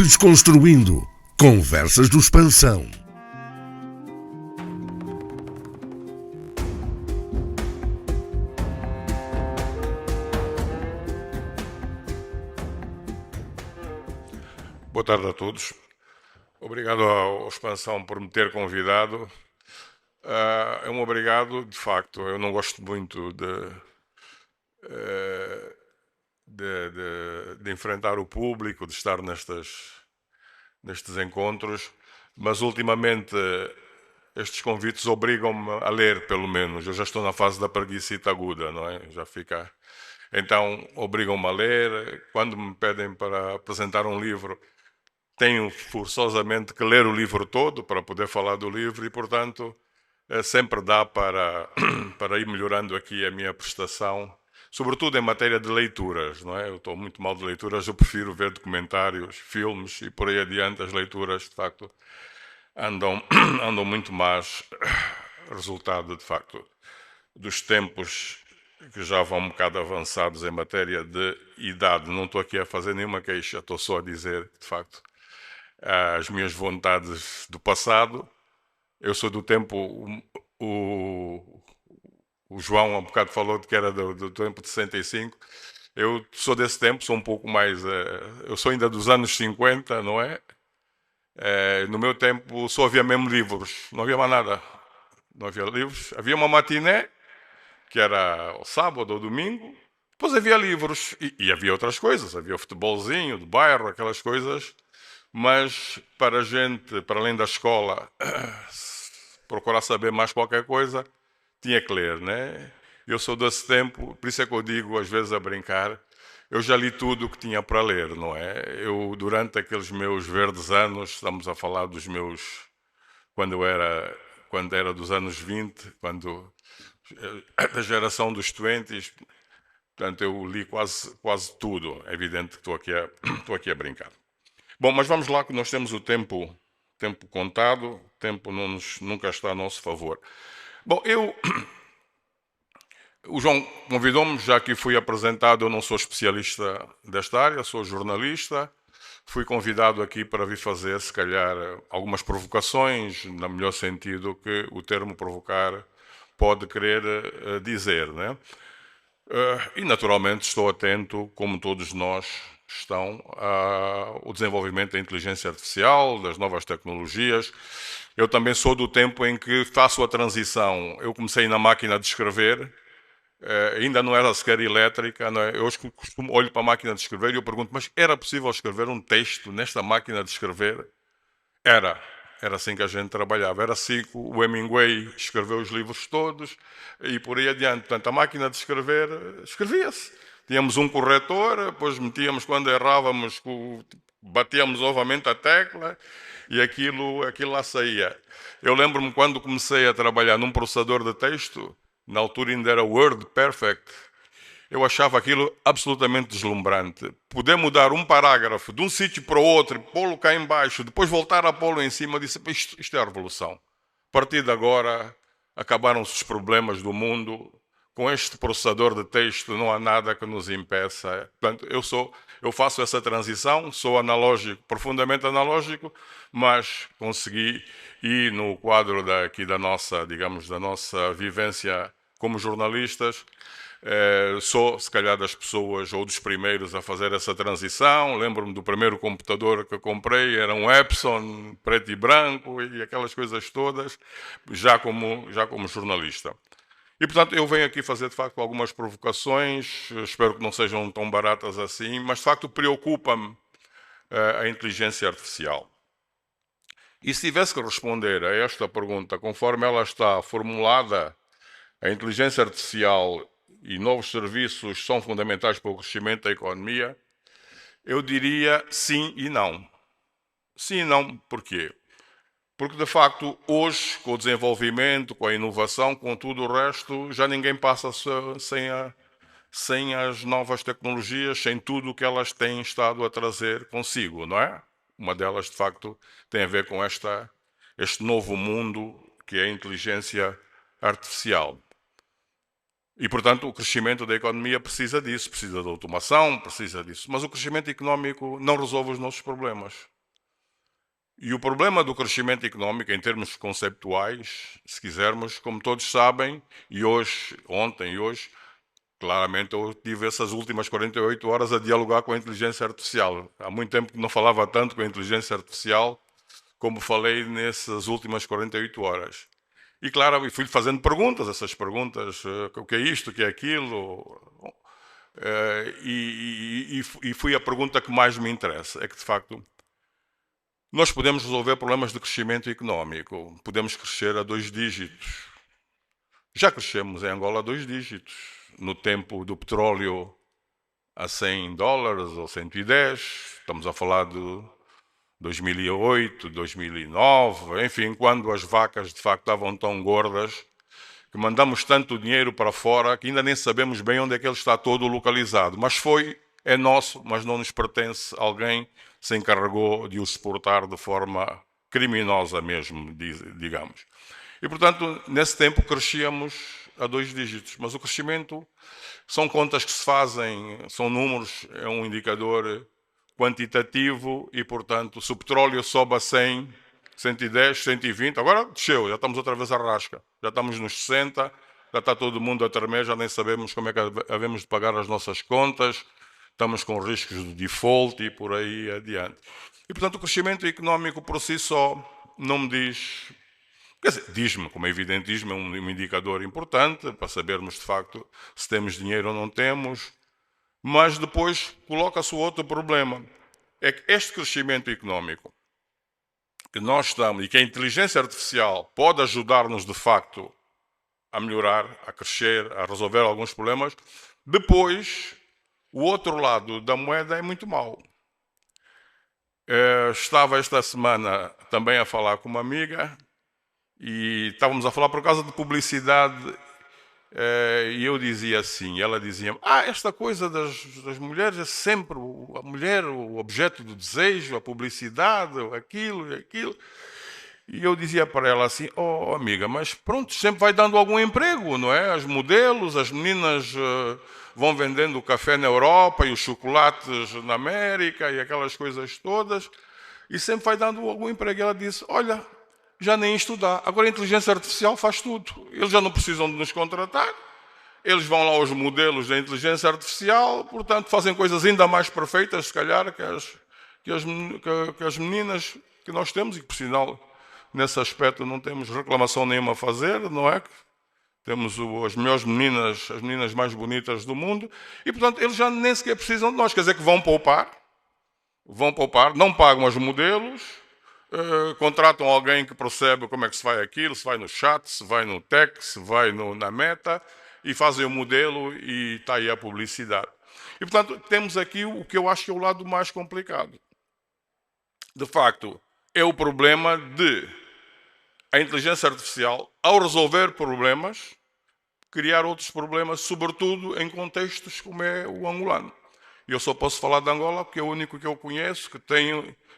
Desconstruindo Conversas do Expansão. Boa tarde a todos. Obrigado ao Expansão por me ter convidado. É um obrigado, de facto. Eu não gosto muito de enfrentar o público, de estar nestes encontros, mas ultimamente estes convites obrigam-me a ler, pelo menos. Eu já estou na fase da preguicita aguda, não é? Já fica. Então, obrigam-me a ler. Quando me pedem para apresentar um livro, tenho forçosamente que ler o livro todo para poder falar do livro e, portanto, sempre dá para ir melhorando aqui a minha prestação, sobretudo em matéria de leituras, não é? Eu estou muito mal de leituras, eu prefiro ver documentários, filmes e por aí adiante. As leituras, de facto, andam muito mais resultado, de facto, dos tempos que já vão um bocado avançados em matéria de idade. Não estou aqui a fazer nenhuma queixa, estou só a dizer, de facto, as minhas vontades do passado. Eu sou do tempo, o João há um bocado falou de que era do tempo de 65. Eu sou desse tempo, sou um pouco mais, eu sou ainda dos anos 50, não é? No meu tempo só havia mesmo livros, não havia mais nada. Não havia livros, havia uma matiné, que era o sábado ou domingo, depois havia livros e havia outras coisas, havia o futebolzinho do bairro, aquelas coisas. Mas para a gente, para além da escola, procurar saber mais qualquer coisa, tinha que ler, né? Eu sou desse tempo, por isso é que eu digo, às vezes a brincar, eu já li tudo o que tinha para ler, não é? Eu, durante aqueles meus verdes anos, estamos a falar dos meus, quando era dos anos 20, da geração dos 20s, portanto eu li quase tudo. É evidente que estou aqui a brincar. Bom, mas vamos lá, que nós temos o tempo contado, o tempo nunca está a nosso favor. Bom, o João convidou-me, já que fui apresentado, eu não sou especialista desta área, sou jornalista. Fui convidado aqui para vir fazer, se calhar, algumas provocações, no melhor sentido que o termo provocar pode querer dizer, né? E naturalmente estou atento, como todos nós estão, ao desenvolvimento da inteligência artificial, das novas tecnologias. Eu também sou do tempo em que faço a transição. Eu comecei na máquina de escrever, ainda não era sequer elétrica, não é? Eu olho para a máquina de escrever e eu pergunto, mas era possível escrever um texto nesta máquina de escrever? Era assim que a gente trabalhava. Era assim que o Hemingway escreveu os livros todos e por aí adiante. Portanto, a máquina de escrever escrevia-se. Tínhamos um corretor, depois metíamos, quando errávamos, batíamos novamente a tecla e aquilo lá saía. Eu lembro-me quando comecei a trabalhar num processador de texto, na altura ainda era Word Perfect. Eu achava aquilo absolutamente deslumbrante. Poder mudar um parágrafo de um sítio para o outro, pô-lo cá em baixo, depois voltar a pô-lo em cima, eu disse, isto é a revolução. A partir de agora, acabaram-se os problemas do mundo. Com este processador de texto não há nada que nos impeça. Portanto, eu faço essa transição, sou analógico, profundamente analógico, mas consegui ir no quadro da nossa, digamos, da nossa vivência como jornalistas. Sou, se calhar, das pessoas ou dos primeiros a fazer essa transição. Lembro-me do primeiro computador que eu comprei, era um Epson, preto e branco e aquelas coisas todas, já como jornalista. E, portanto, eu venho aqui fazer, de facto, algumas provocações, espero que não sejam tão baratas assim, mas, de facto, preocupa-me a inteligência artificial. E se tivesse que responder a esta pergunta, conforme ela está formulada, a inteligência artificial e novos serviços são fundamentais para o crescimento da economia, eu diria sim e não. Sim e não, porquê? Porque, de facto, hoje, com o desenvolvimento, com a inovação, com tudo o resto, já ninguém passa sem as novas tecnologias, sem tudo o que elas têm estado a trazer consigo, não é? Uma delas, de facto, tem a ver com este novo mundo que é a inteligência artificial. E, portanto, o crescimento da economia precisa disso, precisa da automação, precisa disso. Mas o crescimento económico não resolve os nossos problemas. E o problema do crescimento económico, em termos conceptuais, se quisermos, como todos sabem, e hoje, ontem e hoje, claramente eu tive essas últimas 48 horas a dialogar com a inteligência artificial. Há muito tempo que não falava tanto com a inteligência artificial como falei nessas últimas 48 horas. E claro, fui fazendo perguntas, essas perguntas, o que é isto, o que é aquilo, e fui a pergunta que mais me interessa, é que de facto nós podemos resolver problemas de crescimento económico, podemos crescer a 2 dígitos. Já crescemos em Angola a 2 dígitos, no tempo do petróleo a $100 ou 110, estamos a falar de 2008, 2009, enfim, quando as vacas de facto estavam tão gordas que mandamos tanto dinheiro para fora que ainda nem sabemos bem onde é que ele está todo localizado. Mas é nosso, mas não nos pertence. Alguém se encarregou de o exportar de forma criminosa mesmo, digamos. E, portanto, nesse tempo crescíamos a 2 dígitos. Mas o crescimento são contas que se fazem, são números, é um indicador quantitativo e, portanto, se o petróleo sobe a 100, 110, 120, agora desceu, já estamos outra vez à rasca, já estamos nos 60, já está todo mundo a tremer, já nem sabemos como é que havemos de pagar as nossas contas, estamos com riscos de default e por aí adiante. E, portanto, o crescimento económico por si só não me diz... Quer dizer, diz-me, como é evidente, diz-me, é um indicador importante para sabermos, de facto, se temos dinheiro ou não temos, mas depois coloca-se o outro problema. É que este crescimento económico que nós estamos e que a inteligência artificial pode ajudar-nos, de facto, a melhorar, a crescer, a resolver alguns problemas, depois, o outro lado da moeda é muito mau. Estava esta semana também a falar com uma amiga e estávamos a falar por causa de publicidade e eu dizia assim, ela dizia, esta coisa das mulheres é sempre a mulher, o objeto do desejo, a publicidade, aquilo e aquilo. E eu dizia para ela assim, amiga, mas pronto, sempre vai dando algum emprego, não é? As modelos, as meninas vão vendendo o café na Europa e os chocolates na América e aquelas coisas todas, e sempre vai dando algum emprego. E ela disse, olha, já nem isto dá. Agora a inteligência artificial faz tudo. Eles já não precisam de nos contratar. Eles vão lá aos modelos da inteligência artificial, portanto, fazem coisas ainda mais perfeitas, se calhar, que as meninas que nós temos, e que, por sinal, nesse aspecto não temos reclamação nenhuma a fazer, não é? Temos as melhores meninas, as meninas mais bonitas do mundo, e, portanto, eles já nem sequer precisam de nós. Quer dizer que vão poupar, não pagam os modelos, contratam alguém que percebe como é que se vai aquilo, se vai no chat, se vai no tech, se vai na meta, e fazem o modelo e está aí a publicidade. E, portanto, temos aqui o que eu acho que é o lado mais complicado. De facto, é o problema de a inteligência artificial, ao resolver problemas, criar outros problemas, sobretudo em contextos como é o angolano. Eu só posso falar de Angola porque é o único que eu conheço, que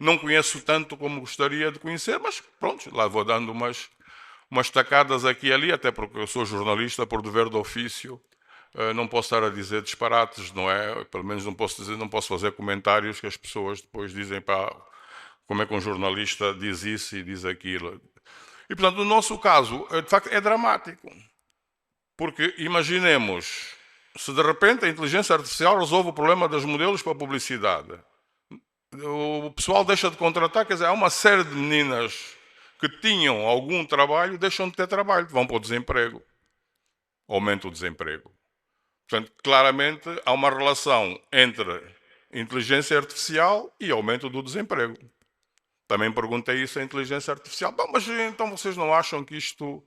não conheço tanto como gostaria de conhecer, mas pronto, lá vou dando umas tacadas aqui e ali, até porque eu sou jornalista por dever de ofício, não posso estar a dizer disparates, não é? Pelo menos não posso fazer comentários que as pessoas depois dizem, como é que um jornalista diz isso e diz aquilo. E, portanto, no nosso caso, de facto, é dramático. Porque imaginemos, se de repente a inteligência artificial resolve o problema dos modelos para a publicidade, o pessoal deixa de contratar, quer dizer, há uma série de meninas que tinham algum trabalho, deixam de ter trabalho, vão para o desemprego. Aumenta o desemprego. Portanto, claramente há uma relação entre inteligência artificial e aumento do desemprego. Também perguntei isso à inteligência artificial. Bom, mas então vocês não acham que isto...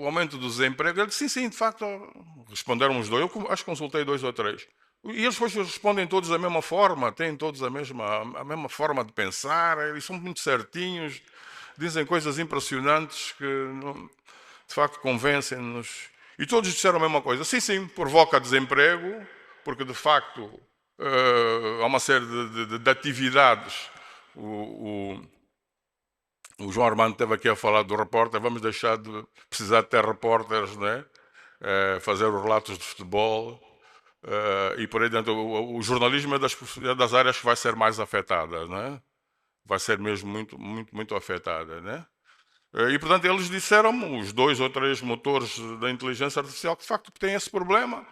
o aumento do desemprego? Ele disse, sim, de facto, responderam os dois. Eu acho que consultei 2 ou 3. E eles depois respondem todos da mesma forma, têm todos a mesma forma de pensar, eles são muito certinhos, dizem coisas impressionantes que, de facto, convencem-nos. E todos disseram a mesma coisa. Sim, provoca desemprego, porque, de facto, há uma série de atividades. O João Armando esteve aqui a falar do repórter, vamos deixar de precisar de ter repórteres, né? Fazer os relatos de futebol e por aí dentro. O jornalismo é das áreas que vai ser mais afetada, né? Vai ser mesmo muito afetada, né? E portanto eles disseram-me, os 2 ou 3 motores da inteligência artificial, que de facto têm esse problema,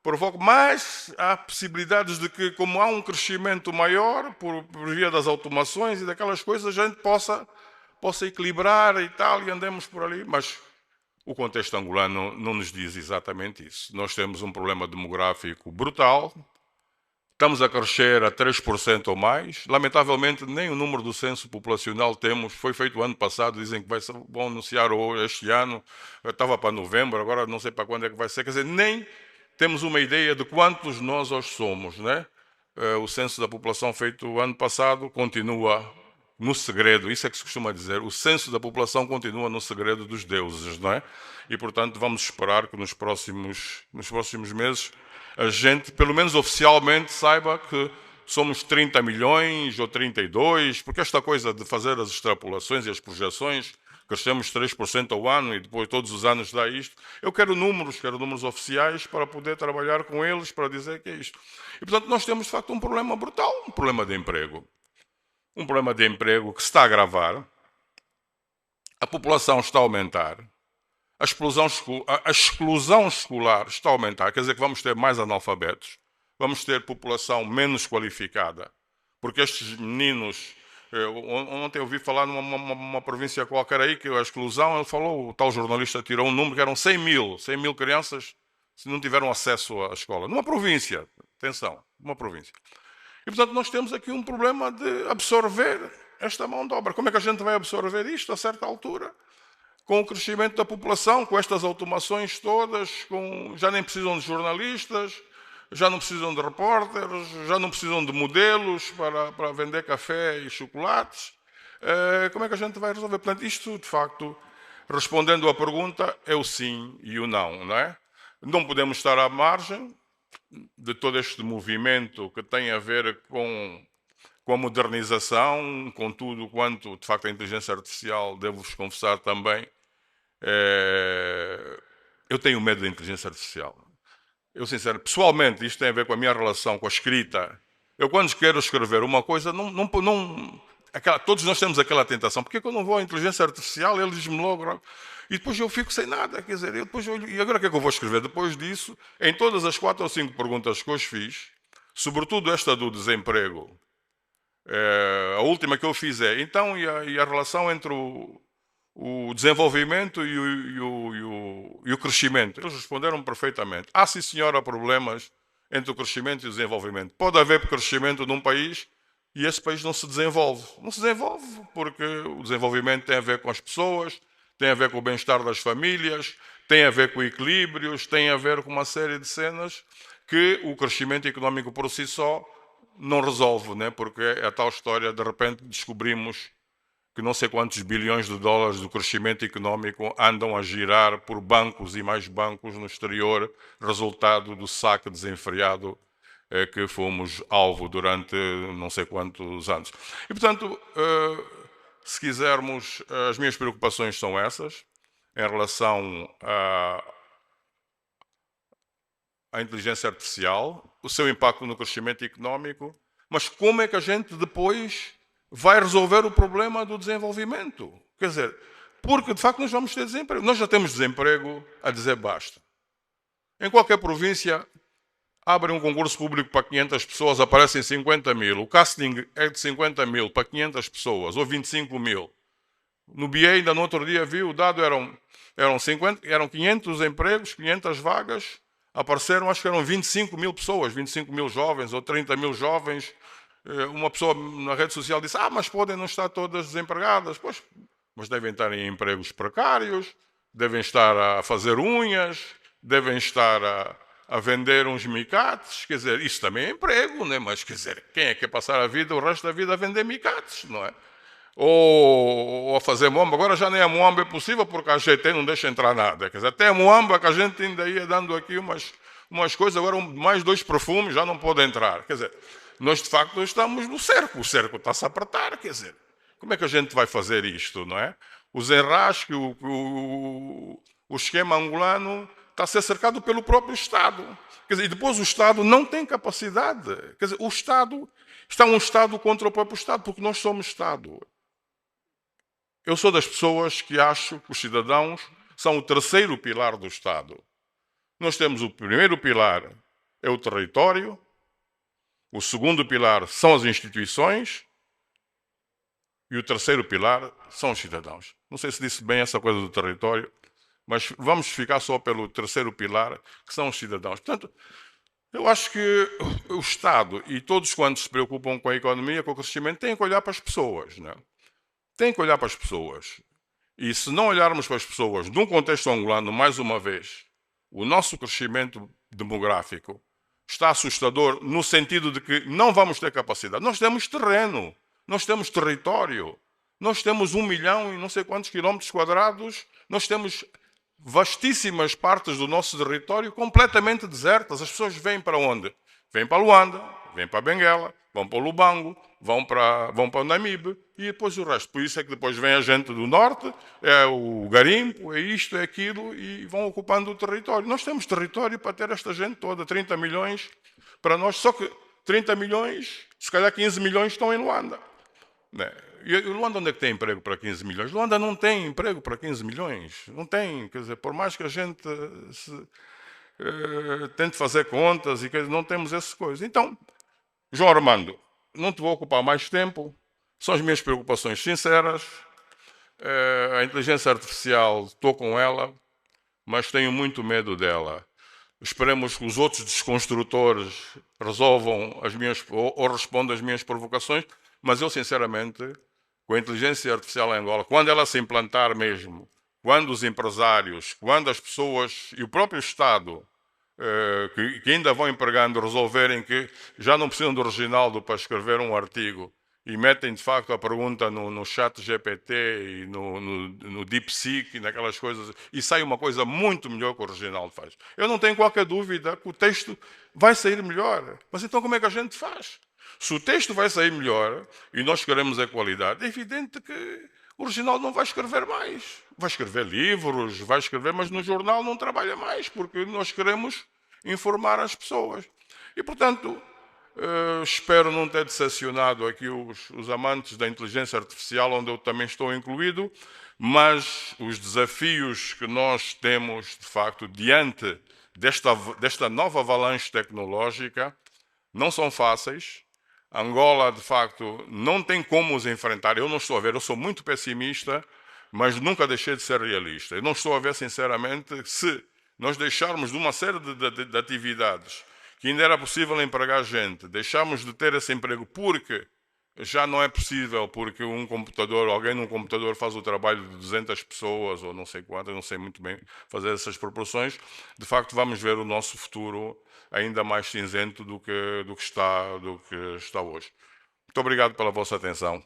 provoca, mas há possibilidades de que, como há um crescimento maior por via das automações e daquelas coisas, a gente possa equilibrar e tal, e andemos por ali, mas o contexto angolano não nos diz exatamente isso. Nós temos um problema demográfico brutal, estamos a crescer a 3% ou mais, lamentavelmente nem o número do censo populacional temos, foi feito o ano passado, dizem que vão anunciar este ano, estava para novembro, agora não sei para quando é que vai ser, quer dizer, nem temos uma ideia de quantos nós hoje somos, né? O censo da população feito o ano passado continua no segredo, isso é que se costuma dizer, o censo da população continua no segredo dos deuses, não é? E, portanto, vamos esperar que nos próximos meses a gente, pelo menos oficialmente, saiba que somos 30 milhões ou 32, porque esta coisa de fazer as extrapolações e as projeções, crescemos 3% ao ano e depois todos os anos dá isto. Eu quero números oficiais para poder trabalhar com eles, para dizer que é isto. E, portanto, nós temos, de facto, um problema brutal, um problema de emprego. Um problema de emprego que se está a agravar, a população está a aumentar, a exclusão escolar está a aumentar, quer dizer que vamos ter mais analfabetos, vamos ter população menos qualificada, porque estes meninos, ontem eu ouvi falar numa província qualquer aí, que a exclusão, ele falou, o tal jornalista tirou um número que eram 100 mil crianças se não tiveram acesso à escola, numa província, atenção, numa província. E, portanto, nós temos aqui um problema de absorver esta mão de obra. Como é que a gente vai absorver isto a certa altura? Com o crescimento da população, com estas automações todas, já nem precisam de jornalistas, já não precisam de repórteres, já não precisam de modelos para vender café e chocolates. Como é que a gente vai resolver? Portanto, isto, de facto, respondendo à pergunta, é o sim e o não, não é? Não podemos estar à margem de todo este movimento que tem a ver com a modernização, com tudo quanto, de facto, a inteligência artificial, devo-vos confessar também, eu tenho medo da inteligência artificial. Eu, sinceramente, pessoalmente, isto tem a ver com a minha relação com a escrita. Eu, quando quero escrever uma coisa, todos nós temos aquela tentação. Por que eu não vou à inteligência artificial? Ele diz-me logo. E depois eu fico sem nada. Quer dizer, e agora o que é que eu vou escrever? Depois disso, em todas as 4 ou 5 perguntas que eu fiz, sobretudo esta do desemprego, a última que eu fiz é, então, e a relação entre o desenvolvimento e o crescimento? Eles responderam perfeitamente. Sim, senhora, há problemas entre o crescimento e o desenvolvimento. Pode haver crescimento num país e esse país não se desenvolve. Não se desenvolve porque o desenvolvimento tem a ver com as pessoas, tem a ver com o bem-estar das famílias, tem a ver com equilíbrios, tem a ver com uma série de cenas que o crescimento económico por si só não resolve, né? Porque é a tal história, de repente descobrimos que não sei quantos bilhões de dólares do crescimento económico andam a girar por bancos e mais bancos no exterior, resultado do saque desenfreado que fomos alvo durante não sei quantos anos. E, portanto, se quisermos, as minhas preocupações são essas, em relação à inteligência artificial, o seu impacto no crescimento económico, mas como é que a gente depois vai resolver o problema do desenvolvimento? Quer dizer, porque de facto nós vamos ter desemprego. Nós já temos desemprego a dizer basta. Em qualquer província, abrem um concurso público para 500 pessoas, aparecem 50 mil. O casting é de 50 mil para 500 pessoas, ou 25 mil. No BA, ainda no outro dia, vi o dado, eram 500 empregos, 500 vagas, apareceram, acho que eram 25 mil pessoas, 25 mil jovens ou 30 mil jovens. Uma pessoa na rede social disse, mas podem não estar todas desempregadas. Pois, mas devem estar em empregos precários, devem estar a fazer unhas, devem estar a vender uns micates, quer dizer, isso também é emprego, né? Mas quer dizer, quem é que quer passar o resto da vida a vender micates, não é? Ou a fazer muamba? Agora já nem a muamba é possível porque a GT não deixa entrar nada, quer dizer, até a muamba que a gente ainda ia dando aqui umas coisas, agora mais 2 perfumes já não pode entrar, quer dizer, nós de facto estamos no cerco, o cerco está-se a apertar, quer dizer, Como é que a gente vai fazer isto, não é? O desenrasque, o esquema angolano está a ser cercado pelo próprio Estado. Quer dizer, e depois o Estado não tem capacidade. Quer dizer, o Estado está um Estado contra o próprio Estado, porque nós somos Estado. Eu sou das pessoas que acho que os cidadãos são o terceiro pilar do Estado. Nós temos o primeiro pilar, é o território. O segundo pilar são as instituições. E o terceiro pilar são os cidadãos. Não sei se disse bem essa coisa do território, mas vamos ficar só pelo terceiro pilar, que são os cidadãos. Portanto, eu acho que o Estado e todos quantos se preocupam com a economia, com o crescimento, têm que olhar para as pessoas, não é? Têm que olhar para as pessoas. E se não olharmos para as pessoas, num contexto angolano, mais uma vez, o nosso crescimento demográfico está assustador no sentido de que não vamos ter capacidade. Nós temos terreno, nós temos território, nós temos 1 milhão e não sei quantos quilómetros quadrados, nós temos vastíssimas partes do nosso território completamente desertas. As pessoas vêm para onde? Vêm para Luanda, vêm para Benguela, vão para o Lubango, vão para o Namibe e depois o resto. Por isso é que depois vem a gente do norte, é o garimpo, é isto, é aquilo e vão ocupando o território. Nós temos território para ter esta gente toda, 30 milhões para nós, só que 30 milhões, se calhar 15 milhões estão em Luanda. E Luanda onde é que tem emprego para 15 milhões? Luanda não tem emprego para 15 milhões. Não tem. Quer dizer, por mais que a gente tente fazer contas, e não temos essas coisas. Então, João Armando, não te vou ocupar mais tempo. São as minhas preocupações sinceras. A inteligência artificial, estou com ela, mas tenho muito medo dela. Esperemos que os outros desconstrutores resolvam as minhas, ou respondam às minhas provocações, mas eu, sinceramente, com a inteligência artificial em Angola, quando ela se implantar mesmo, quando os empresários, quando as pessoas e o próprio Estado, que ainda vão empregando, resolverem que já não precisam do Reginaldo para escrever um artigo e metem de facto a pergunta no chat GPT e no DeepSeek e naquelas coisas, e sai uma coisa muito melhor que o Reginaldo faz. Eu não tenho qualquer dúvida que o texto vai sair melhor. Mas então como é que a gente faz? Se o texto vai sair melhor e nós queremos a qualidade, é evidente que o Reginaldo não vai escrever mais. Vai escrever livros, vai escrever, mas no jornal não trabalha mais, porque nós queremos informar as pessoas. E, portanto, espero não ter decepcionado aqui os amantes da inteligência artificial, onde eu também estou incluído, mas os desafios que nós temos, de facto, diante desta nova avalanche tecnológica, não são fáceis. Angola, de facto, não tem como os enfrentar. Eu não estou a ver, eu sou muito pessimista, mas nunca deixei de ser realista. Eu não estou a ver, sinceramente, se nós deixarmos de uma série de atividades que ainda era possível empregar gente, deixarmos de ter esse emprego porque já não é possível, porque alguém num computador faz o trabalho de 200 pessoas, ou não sei quantas, não sei muito bem fazer essas proporções, de facto vamos ver o nosso futuro ainda mais cinzento do que está hoje. Muito obrigado pela vossa atenção.